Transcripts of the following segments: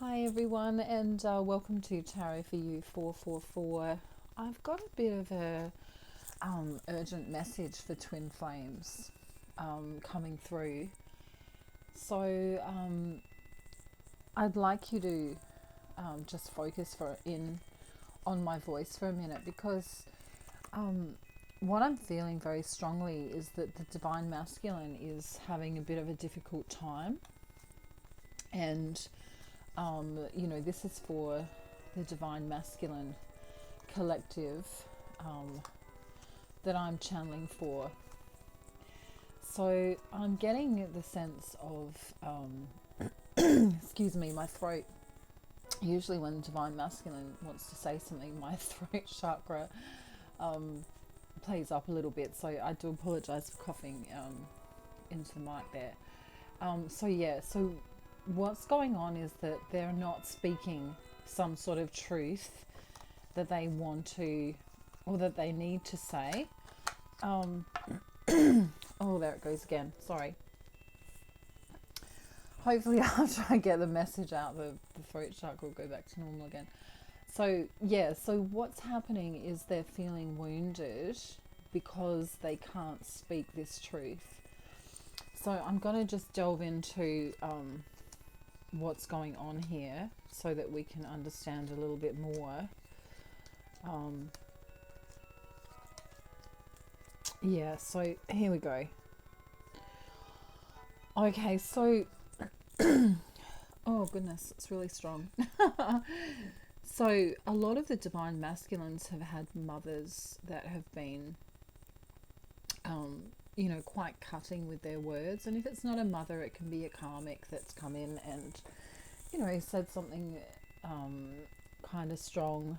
Hi everyone, and welcome to Tarot for You 444. I've got a bit of a urgent message for twin flames coming through. So I'd like you to just focus on my voice for a minute, because what I'm feeling very strongly is that the Divine Masculine is having a bit of a difficult time, and this is for the Divine Masculine collective that I'm channeling for. So I'm getting the sense of, excuse me, my throat. Usually when the Divine Masculine wants to say something, my throat chakra plays up a little bit. So I do apologize for coughing into the mic there. So what's going on is that they're not speaking some sort of truth that they want to, or that they need to say. Oh, there it goes again. Sorry. Hopefully after I get the message out, the throat chakra will go back to normal again. So what's happening is they're feeling wounded because they can't speak this truth. So I'm going to just delve into what's going on here so that we can understand a little bit more. So here we go. Okay, so oh goodness, it's really strong. So a lot of the Divine Masculines have had mothers that have been quite cutting with their words. And if it's not a mother, it can be a karmic that's come in and said something kind of strong.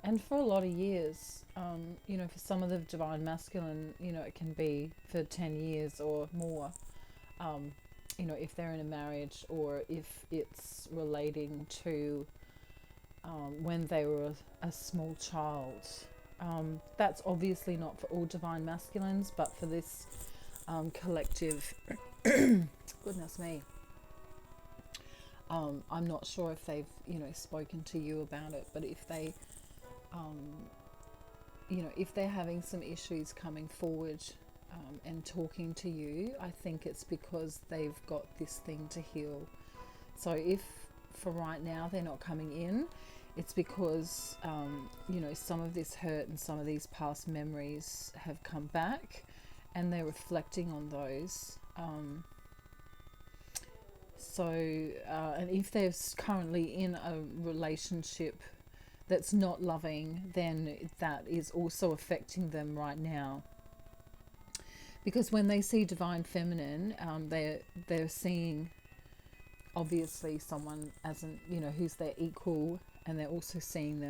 And for a lot of years, for some of the Divine Masculine, it can be for 10 years or more, if they're in a marriage, or if it's relating to when they were a small child. That's obviously not for all Divine Masculines, but for this collective, goodness me, I'm not sure if they've spoken to you about it, but if they if they're having some issues coming forward and talking to you, I think it's because they've got this thing to heal. So if for right now they're not coming in, it's because some of this hurt and some of these past memories have come back, and they're reflecting on those. And if they're currently in a relationship that's not loving, then that is also affecting them right now. Because when they see Divine Feminine, they're seeing obviously someone as who's their equal, and they're also seeing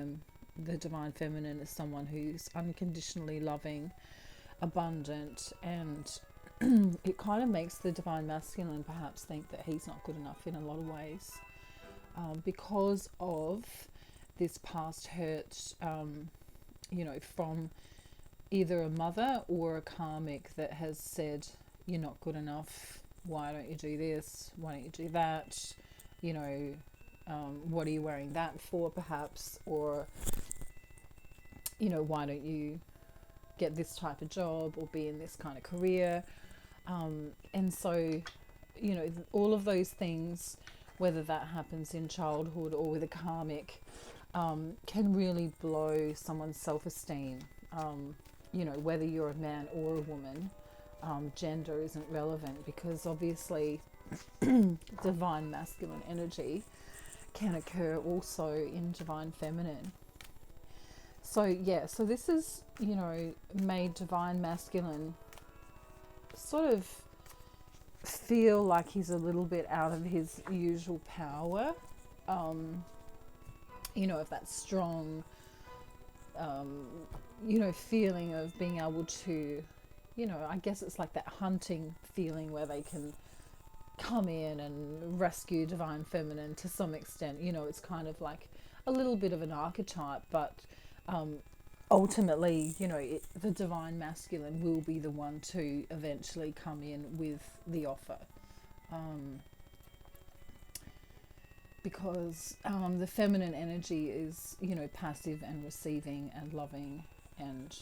the Divine Feminine, as someone who's unconditionally loving, abundant, and it kind of makes the Divine Masculine perhaps think that he's not good enough in a lot of ways, because of this past hurt, from either a mother or a karmic that has said, you're not good enough, why don't you do this, why don't you do that, what are you wearing that for, perhaps, or why don't you get this type of job or be in this kind of career. And so all of those things, whether that happens in childhood or with a karmic, can really blow someone's self-esteem. Whether you're a man or a woman, gender isn't relevant, because obviously Divine Masculine energy can occur also in Divine Feminine. So this is made Divine Masculine sort of feel like he's a little bit out of his usual power, of that strong feeling of being able to, I guess it's like that hunting feeling where they can come in and rescue Divine Feminine to some extent. It's kind of like a little bit of an archetype, but ultimately, the Divine Masculine will be the one to eventually come in with the offer. because the feminine energy is, passive and receiving and loving, and,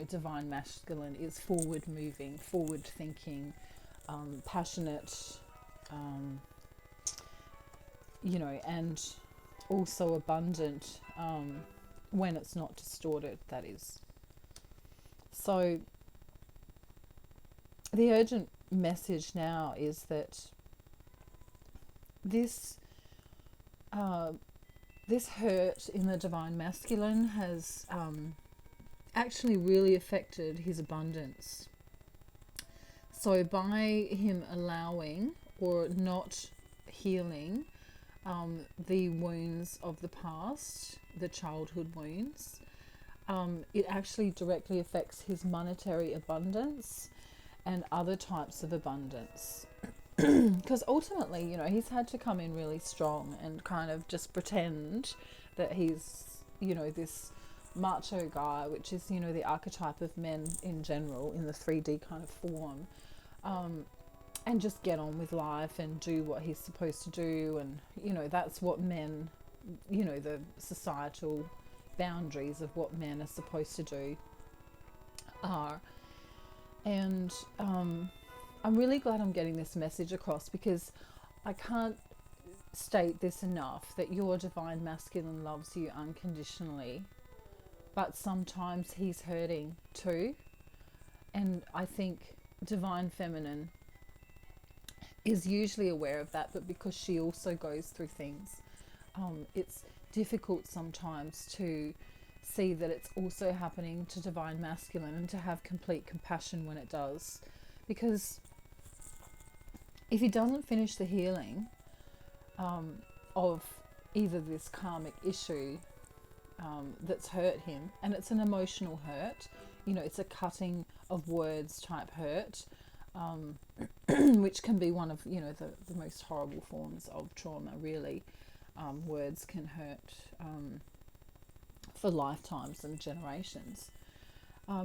divine masculine is forward moving, forward thinking, passionate, and also abundant, when it's not distorted, that is. So the urgent message now is that this hurt in the divine masculine has actually really affected his abundance. So by him allowing or not healing the wounds of the past, the childhood wounds, it actually directly affects his monetary abundance and other types of abundance. Because ultimately, he's had to come in really strong and kind of just pretend that he's, this macho guy, which is, the archetype of men in general in the 3D kind of form, and just get on with life and do what he's supposed to do. And, that's what men, the societal boundaries of what men are supposed to do are. And I'm really glad I'm getting this message across, because I can't state this enough, that your divine masculine loves you unconditionally, but sometimes he's hurting too. And I think divine feminine is usually aware of that, but because she also goes through things, it's difficult sometimes to see that it's also happening to divine masculine, and to have complete compassion when it does. Because if he doesn't finish the healing of either this karmic issue that's hurt him, and it's an emotional hurt, it's a cutting of words type hurt, which can be one of, the most horrible forms of trauma, really. Words can hurt for lifetimes and generations.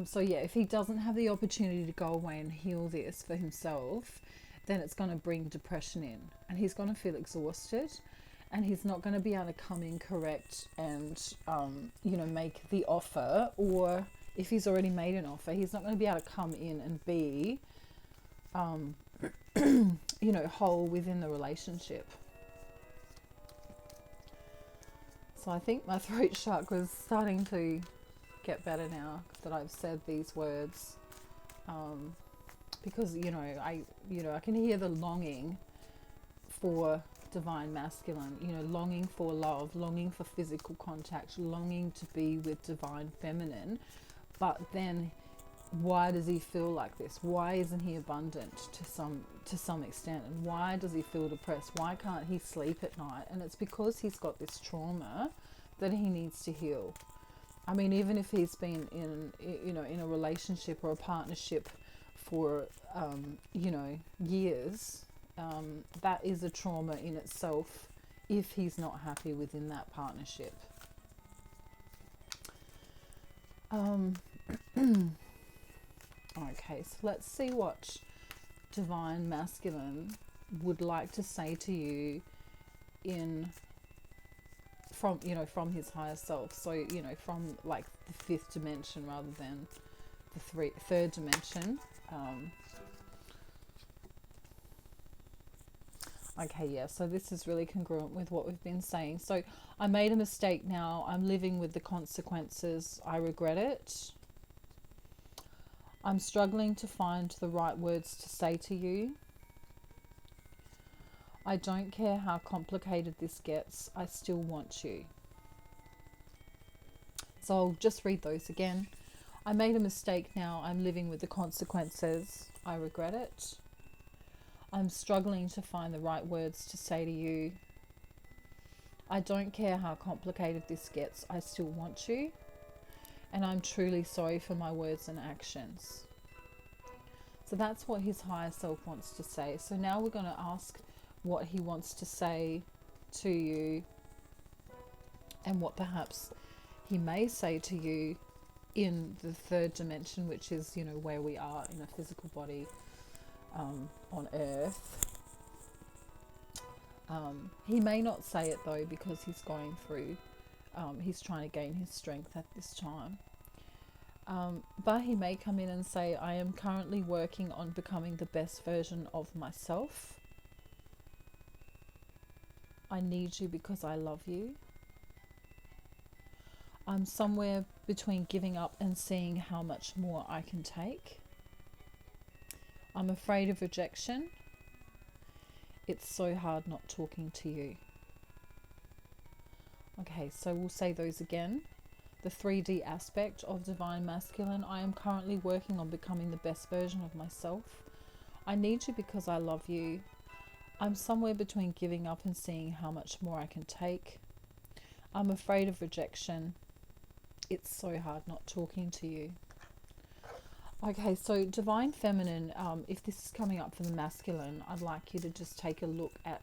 So yeah, if he doesn't have the opportunity to go away and heal this for himself, then it's going to bring depression in, and he's going to feel exhausted, and he's not going to be able to come in correct and, make the offer. Or if he's already made an offer, he's not going to be able to come in and be, whole within the relationship. So I think my throat chakra is starting to get better now that I've said these words, because I can hear the longing for divine masculine, longing for love, longing for physical contact, longing to be with divine feminine. But then why does he feel like this? Why isn't he abundant to some extent? And why does he feel depressed? Why can't he sleep at night? And it's because he's got this trauma that he needs to heal. I mean, even if he's been in a relationship or a partnership for years, that is a trauma in itself if he's not happy within that partnership. Okay, so let's see what divine masculine would like to say to you from his higher self. So, from like the fifth dimension rather than the third dimension. Okay, yeah, so this is really congruent with what we've been saying. So I made a mistake now. I'm living with the consequences. I regret it. I'm struggling to find the right words to say to you. I don't care how complicated this gets. I still want you. So I'll just read those again. I made a mistake now. I'm living with the consequences. I regret it. I'm struggling to find the right words to say to you. I don't care how complicated this gets. I still want you. And I'm truly sorry for my words and actions. So that's what his higher self wants to say. So now we're going to ask what he wants to say to you, and what perhaps he may say to you in the third dimension, which is, where we are in a physical body on earth. He may not say it though, because he's going through, he's trying to gain his strength at this time. But he may come in and say, I am currently working on becoming the best version of myself. I need you because I love you. I'm somewhere between giving up and seeing how much more I can take. I'm afraid of rejection. It's so hard not talking to you. Okay, so we'll say those again. The 3D aspect of Divine Masculine. I am currently working on becoming the best version of myself. I need you because I love you. I'm somewhere between giving up and seeing how much more I can take. I'm afraid of rejection. It's so hard not talking to you. Okay, so Divine Feminine, if this is coming up for the masculine, I'd like you to just take a look at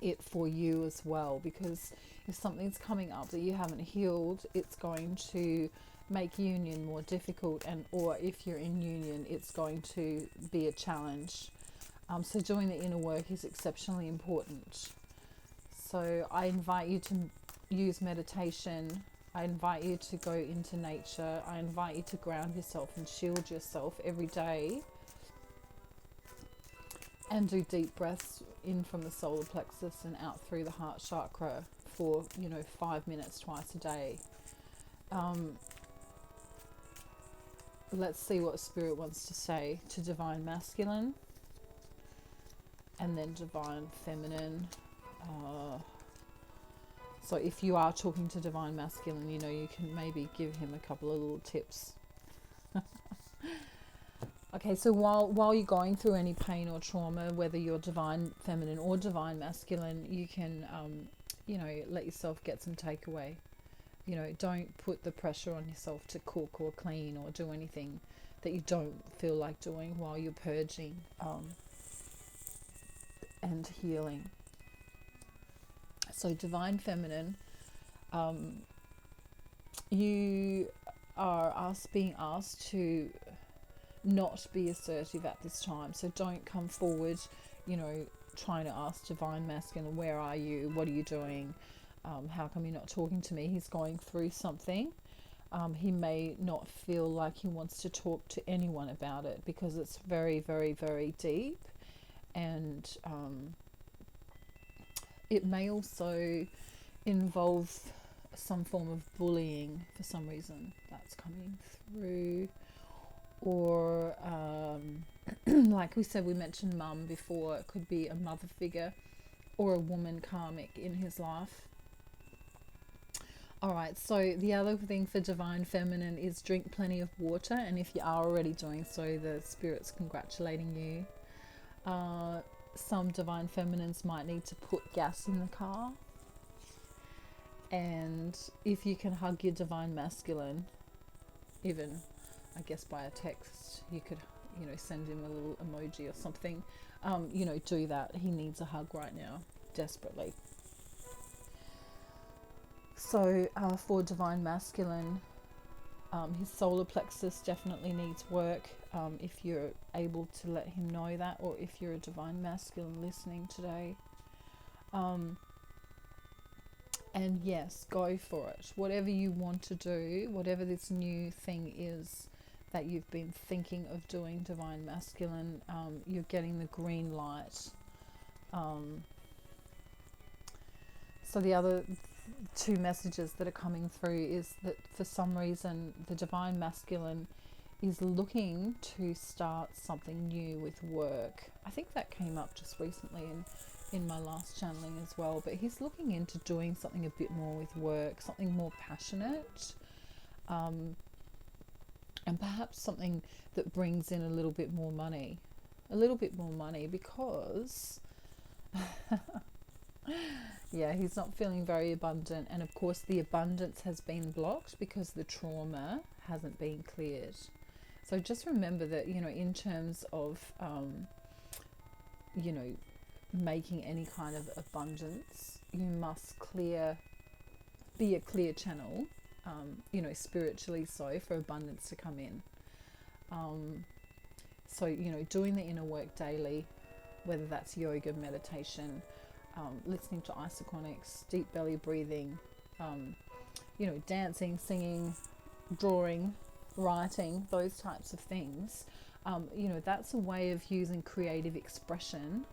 it for you as well, because if something's coming up that you haven't healed, it's going to make union more difficult, and or if you're in union, it's going to be a challenge. So doing the inner work is exceptionally important. So I invite you to use meditation. I invite you to go into nature. I invite you to ground yourself and shield yourself every day, and do deep breaths in from the solar plexus and out through the heart chakra for 5 minutes twice a day. Let's see what Spirit wants to say to Divine Masculine and then Divine Feminine. So if you are talking to Divine Masculine, you can maybe give him a couple of little tips. Okay, so while you're going through any pain or trauma, whether you're Divine Feminine or Divine Masculine, you can, let yourself get some takeaway. Don't put the pressure on yourself to cook or clean or do anything that you don't feel like doing while you're purging and healing. So Divine Feminine, you are being asked to not be assertive at this time. So don't come forward, trying to ask Divine Masculine, where are you? What are you doing? How come you're not talking to me? He's going through something. He may not feel like he wants to talk to anyone about it because it's very, very, very deep. And it may also involve some form of bullying for some reason that's coming through. Or like we said, we mentioned mum before. It could be a mother figure or a woman karmic in his life. Alright, so the other thing for Divine Feminine is drink plenty of water, and if you are already doing so, the Spirit's congratulating you. Some Divine Feminines might need to put gas in the car. And if you can hug your Divine Masculine, even I guess by a text, you could send him a little emoji or something, do that. He needs a hug right now, desperately. So for Divine Masculine, his solar plexus definitely needs work. If you're able to let him know that, or if you're a Divine Masculine listening today. And yes, go for it. Whatever you want to do, whatever this new thing is that you've been thinking of doing, Divine Masculine, you're getting the green light. So the other two messages that are coming through is that for some reason the Divine Masculine is looking to start something new with work. I think that came up just recently in my last channeling as well, but he's looking into doing something a bit more with work, something more passionate, and perhaps something that brings in a little bit more money, because yeah, he's not feeling very abundant, and of course the abundance has been blocked because the trauma hasn't been cleared. So just remember that, in terms of making any kind of abundance, you must be a clear channel, spiritually, so for abundance to come in. So doing the inner work daily, whether that's yoga, meditation, listening to isochronics, deep belly breathing, dancing, singing, drawing, writing, those types of things. That's a way of using creative expression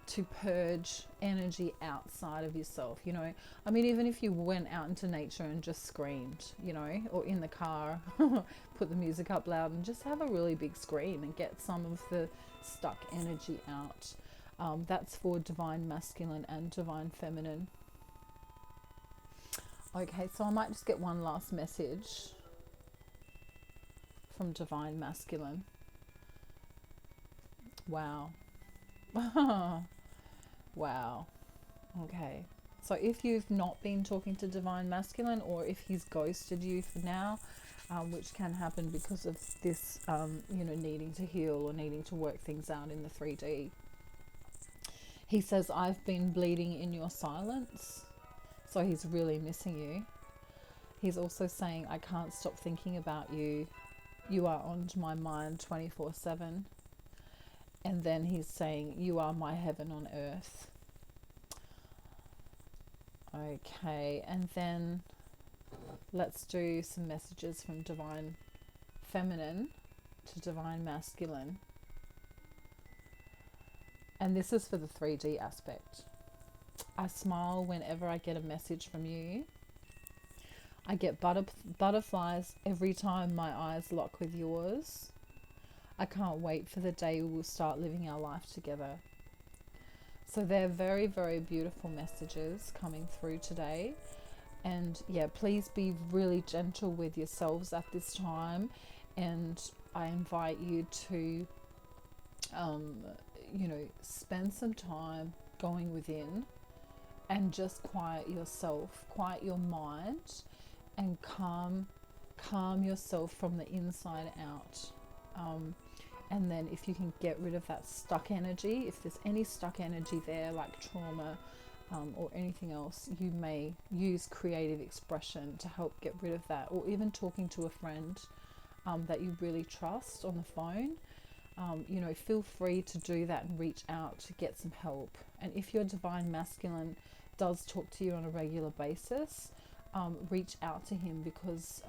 to purge energy outside of yourself. Even if you went out into nature and just screamed, or in the car, put the music up loud and just have a really big scream and get some of the stuck energy out. That's for divine masculine and divine feminine. Okay, so I might just get one last message from divine masculine. Wow. Wow. Okay. So if you've not been talking to divine masculine, or if he's ghosted you for now, which can happen because of this, needing to heal or needing to work things out in the 3D. He says, I've been bleeding in your silence. So he's really missing you. He's also saying, I can't stop thinking about you. You are on my mind 24/7. And then he's saying, you are my heaven on earth. Okay, and then let's do some messages from divine feminine to divine masculine. And this is for the 3D aspect. I smile whenever I get a message from you. I get butterflies every time my eyes lock with yours. I can't wait for the day we'll start living our life together. So they're very, very beautiful messages coming through today. And yeah, please be really gentle with yourselves at this time. And I invite you to, spend some time going within and just quiet yourself, quiet your mind, and calm yourself from the inside out. And then if you can get rid of that stuck energy, if there's any stuck energy there, like trauma or anything else, you may use creative expression to help get rid of that, or even talking to a friend that you really trust on the phone. Feel free to do that and reach out to get some help. And if your divine masculine does talk to you on a regular basis, reach out to him, because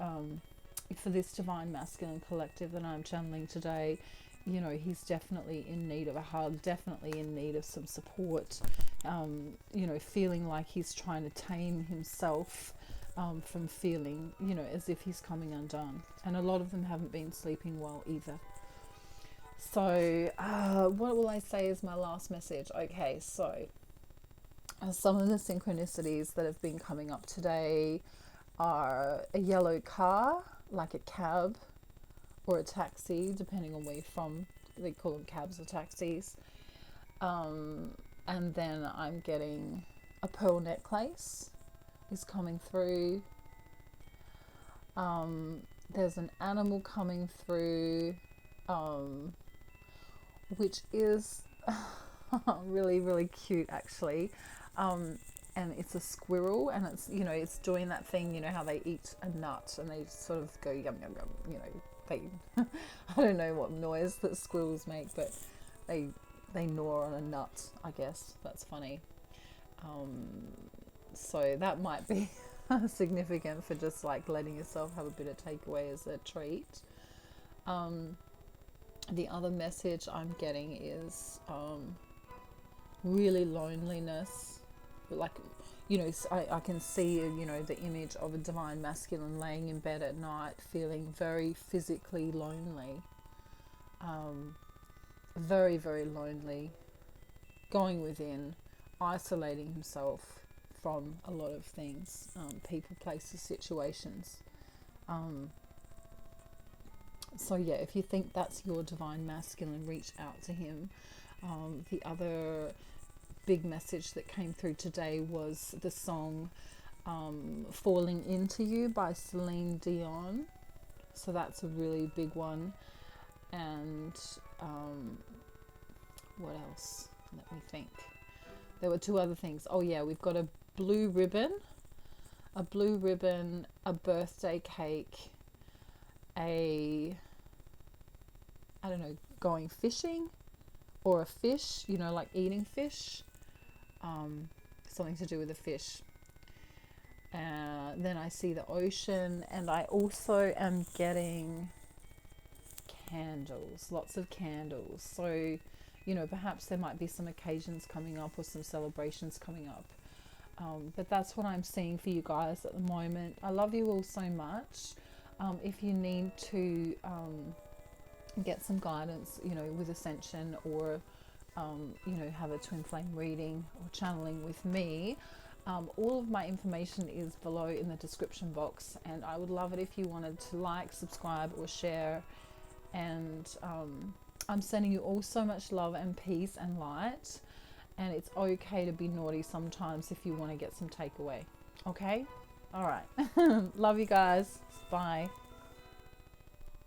for this divine masculine collective that I'm channeling today, he's definitely in need of a hug, definitely in need of some support, feeling like he's trying to tame himself from feeling, as if he's coming undone. And a lot of them haven't been sleeping well either. So what will I say is my last message? Okay, so some of the synchronicities that have been coming up today are a yellow car, like a cab or a taxi, depending on where you're from. They call them cabs or taxis. And then I'm getting a pearl necklace is coming through. There's an animal coming through, which is really, really cute actually. And it's a squirrel, and it's doing that thing, how they eat a nut and they sort of go yum yum yum, they I don't know what noise that squirrels make, but they gnaw on a nut, I guess. That's funny. So that might be significant for just like letting yourself have a bit of takeaway as a treat. The other message I'm getting is really loneliness. Like, I can see, the image of a divine masculine laying in bed at night, feeling very physically lonely, very, very lonely, going within, isolating himself from a lot of things, people, places, situations. So yeah, if you think that's your divine masculine, reach out to him. The other big message that came through today was the song Falling Into You by Celine Dion. So that's a really big one. And what else? Let me think. There were two other things. Oh yeah, we've got a blue ribbon, a birthday cake, going fishing, or a fish, like eating fish. something to do with a fish. Then I see the ocean, and I also am getting candles, lots of candles. So, you know, perhaps there might be some occasions coming up or some celebrations coming up. But that's what I'm seeing for you guys at the moment. I love you all so much. If you need to get some guidance, you know, with Ascension, or you know, have a twin flame reading or channeling with me, all of my information is below in the description box, and I would love it if you wanted to like, subscribe, or share. And I'm sending you all so much love and peace and light, and it's okay to be naughty sometimes if you want to get some takeaway. Okay? All right. Love you guys. Bye.